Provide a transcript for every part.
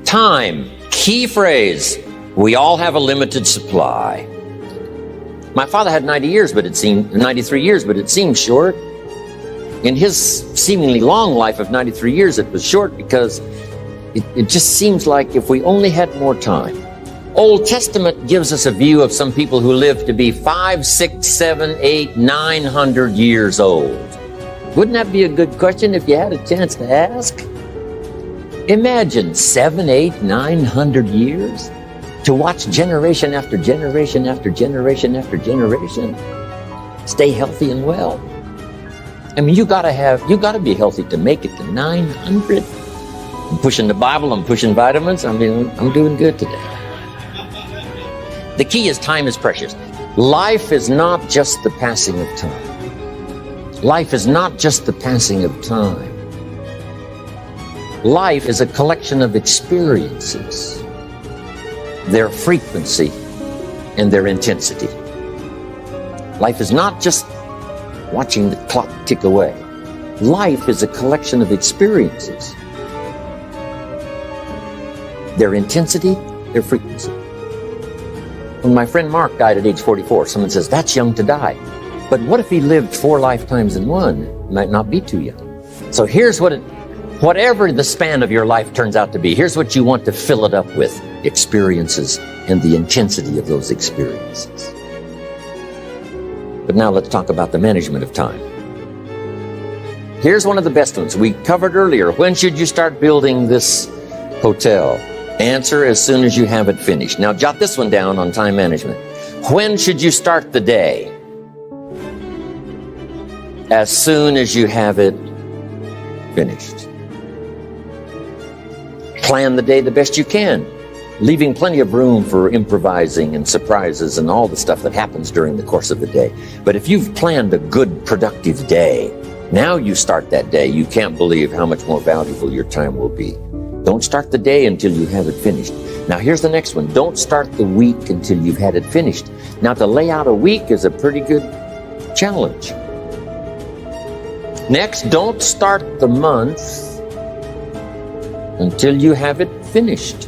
Time, key phrase. We all have a limited supply. My father had 93 years, but it seemed short. In his seemingly long life of 93 years, it was short because it just seems like if we only had more time. Old Testament gives us a view of some people who lived to be 500, 600, 700, 800, 900 years old. Wouldn't that be a good question if you had a chance to ask? Imagine 700, 800, 900 years to watch generation after generation after generation after generation stay healthy and well. I mean, you gotta be healthy to make it to 900. I'm pushing the Bible, I'm pushing vitamins. I mean, I'm doing good today. The key is time is precious. Life is not just the passing of time. Life is not just the passing of time. Life is a collection of experiences, their frequency and their intensity. Life is not just watching the clock tick away. Life is a collection of experiences, their intensity, their frequency. When my friend Mark died at age 44, someone says, that's young to die. But what if he lived 4 lifetimes in one? It might not be too young. So here's whatever the span of your life turns out to be, here's what you want to fill it up with: experiences and the intensity of those experiences. But now let's talk about the management of time. Here's one of the best ones. We covered earlier, when should you start building this hotel? Answer, as soon as you have it finished. Now jot this one down on time management. When should you start the day? As soon as you have it finished. Plan the day the best you can, leaving plenty of room for improvising and surprises and all the stuff that happens during the course of the day. But if you've planned a good, productive day, now you start that day, you can't believe how much more valuable your time will be. Don't start the day until you have it finished. Now here's the next one. Don't start the week until you've had it finished. Now to lay out a week is a pretty good challenge. Next, don't start the month until you have it finished.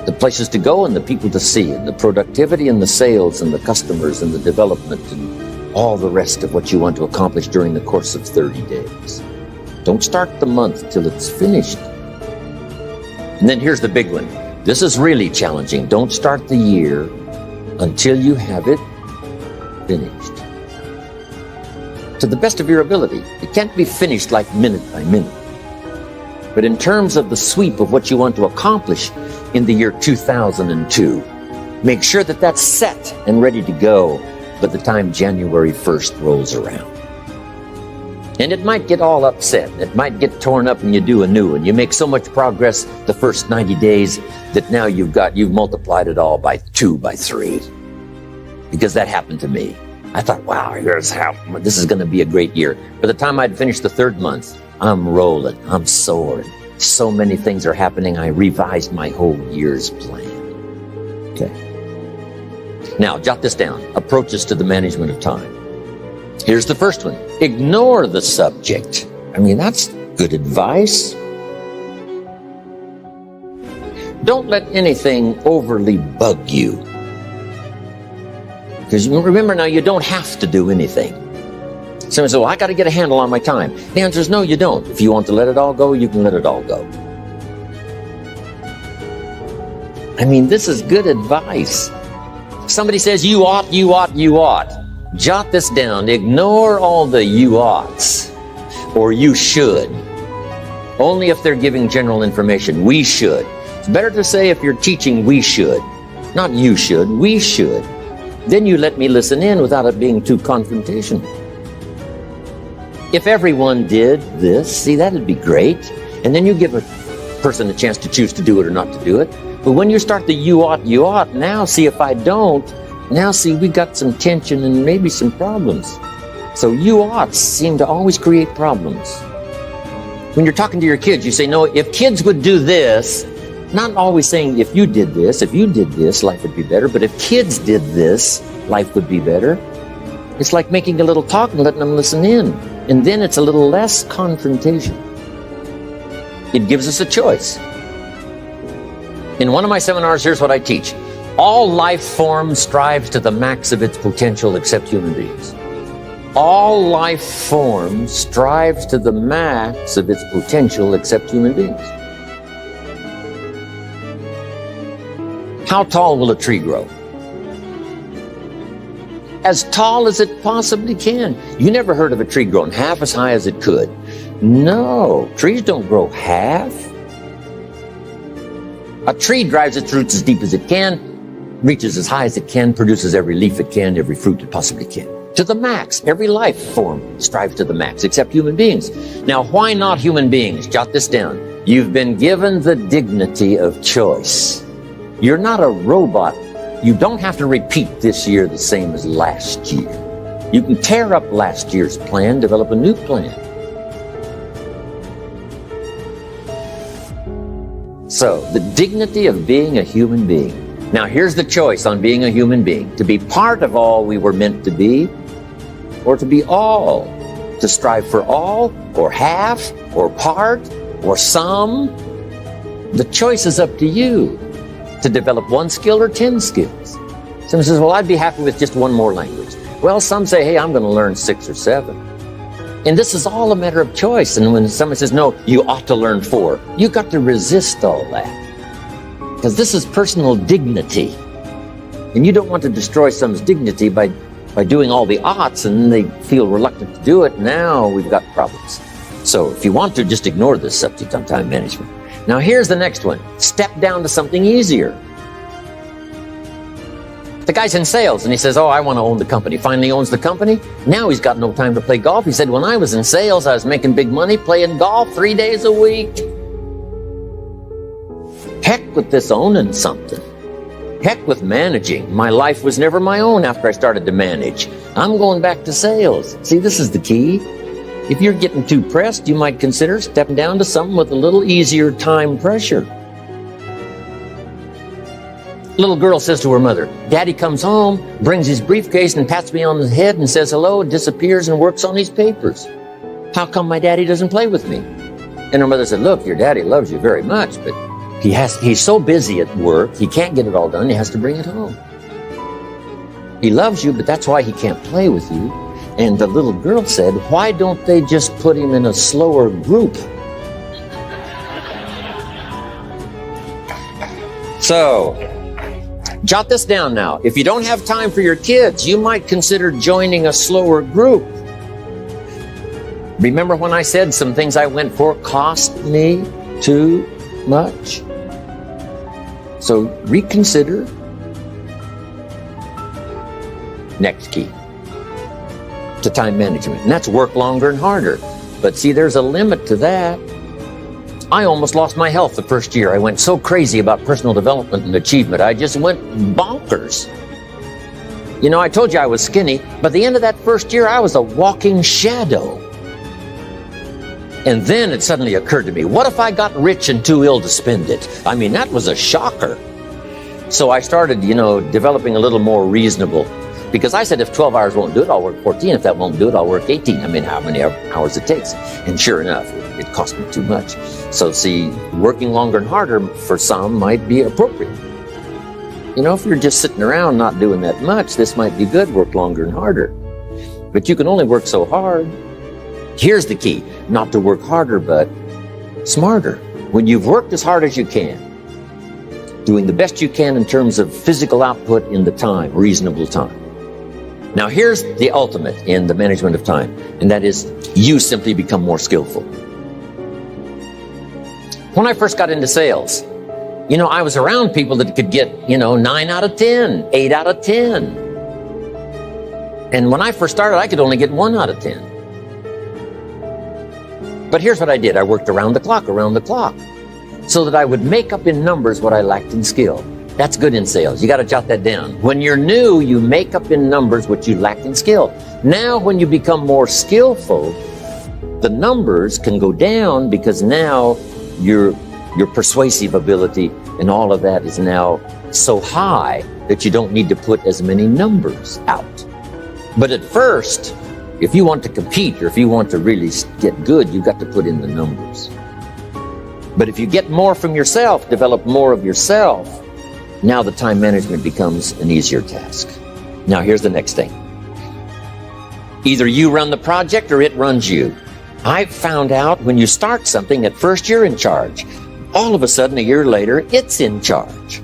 The places to go and the people to see and the productivity and the sales and the customers and the development and all the rest of what you want to accomplish during the course of 30 days. Don't start the month till it's finished. And then here's the big one. This is really challenging. Don't start the year until you have it finished. To the best of your ability. It can't be finished like minute by minute. But in terms of the sweep of what you want to accomplish in the year 2002, make sure that that's set and ready to go by the time January 1st rolls around. And it might get all upset. It might get torn up and you do a new one. You make so much progress the first 90 days that now you've multiplied it all by 2, by 3. Because that happened to me. I thought, wow, this is going to be a great year. By the time I'd finished the 3rd month, I'm rolling, I'm soaring. So many things are happening, I revised my whole year's plan. Okay. Now, jot this down. Approaches to the management of time. Here's the first one. Ignore the subject. I mean, that's good advice. Don't let anything overly bug you. Because remember now, you don't have to do anything. Someone says, well, I got to get a handle on my time. The answer is no, you don't. If you want to let it all go, you can let it all go. I mean, this is good advice. Somebody says, you ought, you ought, you ought. Jot this down. Ignore all the you oughts or you should. Only if they're giving general information. We should. It's better to say if you're teaching, we should. Not you should, we should. Then you let me listen in without it being too confrontational. If everyone did this, see, that'd be great. And then you give a person a chance to choose to do it or not to do it. But when you start the you ought, now see if I don't, now see we got some tension and maybe some problems. So you oughts seem to always create problems. When you're talking to your kids, you say, no, if kids would do this, not always saying if you did this, life would be better. But if kids did this, life would be better. It's like making a little talk and letting them listen in. And then it's a little less confrontation. It gives us a choice. In one of my seminars, here's what I teach. All life forms strives to the max of its potential except human beings. All life forms strives to the max of its potential except human beings. How tall will a tree grow? As tall as it possibly can. You never heard of a tree growing half as high as it could. No, trees don't grow half. A tree drives its roots as deep as it can, reaches as high as it can, produces every leaf it can, every fruit it possibly can. To the max. Every life form strives to the max, except human beings. Now, why not human beings? Jot this down. You've been given the dignity of choice. You're not a robot. You don't have to repeat this year the same as last year. You can tear up last year's plan, develop a new plan. So, the dignity of being a human being. Now, here's the choice on being a human being. To be part of all we were meant to be, or to be all. To strive for all, or half, or part, or some. The choice is up to you. To develop one skill or 10 skills. Someone says, well, I'd be happy with just one more language. Well, some say, hey, I'm going to learn 6 or 7. And this is all a matter of choice. And when someone says, no, you ought to learn 4, you got to resist all that. Because this is personal dignity. And you don't want to destroy someone's dignity by doing all the oughts, and they feel reluctant to do it. Now we've got problems. So if you want to, just ignore this subject on time management. Now here's the next one. Step down to something easier. The guy's in sales and he says, oh, I want to own the company. Finally owns the company. Now he's got no time to play golf. He said, when I was in sales, I was making big money playing golf 3 days a week. Heck with this owning something. Heck with managing. My life was never my own after I started to manage. I'm going back to sales. See, this is the key. If you're getting too pressed, you might consider stepping down to something with a little easier time pressure. Little girl says to her mother, Daddy comes home, brings his briefcase and pats me on the head and says hello, disappears and works on his papers. How come my daddy doesn't play with me? And her mother said, look, your daddy loves you very much, but he's so busy at work, he can't get it all done, he has to bring it home. He loves you, but that's why he can't play with you. And the little girl said, why don't they just put him in a slower group? So, jot this down now. If you don't have time for your kids, you might consider joining a slower group. Remember when I said some things I went for cost me too much? So, reconsider. Next key to time management, and that's work longer and harder. But see, there's a limit to that. I almost lost my health the first year. I went so crazy about personal development and achievement. I just went bonkers. You know, I told you I was skinny, but at the end of that first year, I was a walking shadow. And then it suddenly occurred to me, what if I got rich and too ill to spend it? I mean, that was a shocker. So I started, developing a little more reasonable. Because I said, if 12 hours won't do it, I'll work 14. If that won't do it, I'll work 18. I mean, how many hours it takes. And sure enough, it cost me too much. So see, working longer and harder for some might be appropriate. If you're just sitting around not doing that much, this might be good, work longer and harder. But you can only work so hard. Here's the key, not to work harder, but smarter. When you've worked as hard as you can, doing the best you can in terms of physical output in the time, reasonable time. Now here's the ultimate in the management of time, and that is you simply become more skillful. When I first got into sales, I was around people that could get, 9 out of 10, 8 out of 10. And when I first started, I could only get 1 out of 10. But here's what I did. I worked around the clock, so that I would make up in numbers what I lacked in skill. That's good in sales. You got to jot that down. When you're new, you make up in numbers what you lacked in skill. Now, when you become more skillful, the numbers can go down because now your persuasive ability and all of that is now so high that you don't need to put as many numbers out. But at first, if you want to compete or if you want to really get good, you've got to put in the numbers. But if you get more from yourself, develop more of yourself, now the time management becomes an easier task. Now here's the next thing. Either you run the project or it runs you. I've found out when you start something, at first you're in charge. All of a sudden, a year later, it's in charge.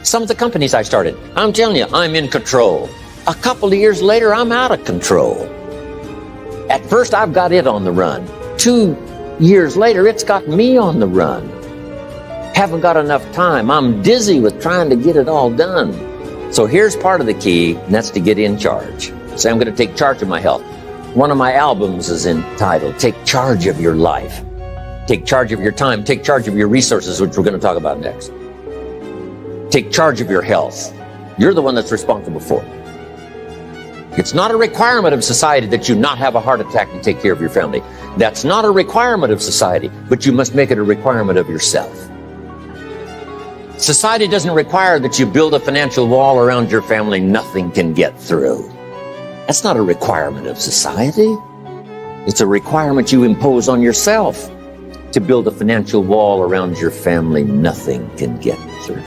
Some of the companies I started, I'm telling you, I'm in control. A couple of years later, I'm out of control. At first, I've got it on the run. 2 years later, it's got me on the run. Haven't got enough time. I'm dizzy with trying to get it all done. So here's part of the key, and that's to get in charge. Say, I'm going to take charge of my health. One of my albums is entitled, Take Charge of Your Life. Take charge of your time. Take charge of your resources, which we're going to talk about next. Take charge of your health. You're the one that's responsible for it. It's not a requirement of society that you not have a heart attack and take care of your family. That's not a requirement of society, but you must make it a requirement of yourself. Society doesn't require that you build a financial wall around your family nothing can get through. That's not a requirement of society. It's a requirement you impose on yourself to build a financial wall around your family nothing can get through.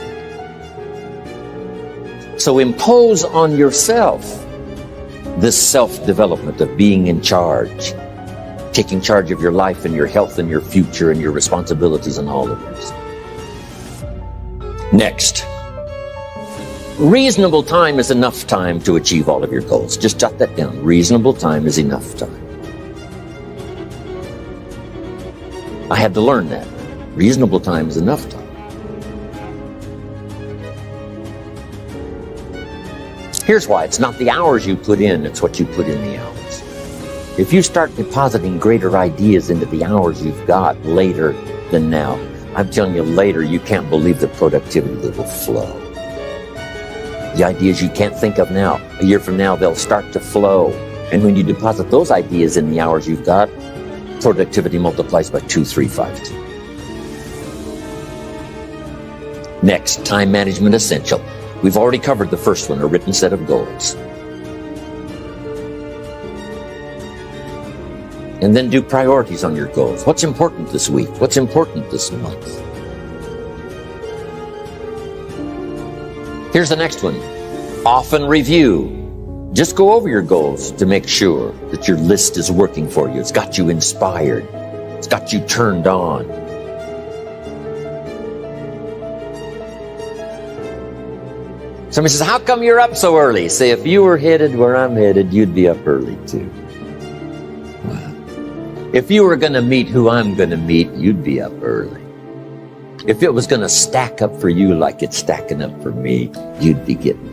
So impose on yourself this self-development of being in charge, taking charge of your life and your health and your future and your responsibilities and all of this. Next, reasonable time is enough time to achieve all of your goals. Just jot that down. Reasonable time is enough time. I had to learn that. Reasonable time is enough time. Here's why. It's not the hours you put in, it's what you put in the hours. If you start depositing greater ideas into the hours you've got later than now, I'm telling you, later you can't believe the productivity that will flow. The ideas you can't think of now, a year from now, they'll start to flow. And when you deposit those ideas in the hours you've got, productivity multiplies by 2, 3, 5, 2. Next, time management essential. We've already covered the first one, a written set of goals. And then do priorities on your goals. What's important this week? What's important this month? Here's the next one. Often review. Just go over your goals to make sure that your list is working for you. It's got you inspired. It's got you turned on. Somebody says, how come you're up so early? Say, if you were headed where I'm headed, you'd be up early too. If you were going to meet who I'm going to meet, you'd be up early. If it was going to stack up for you like it's stacking up for me, you'd be getting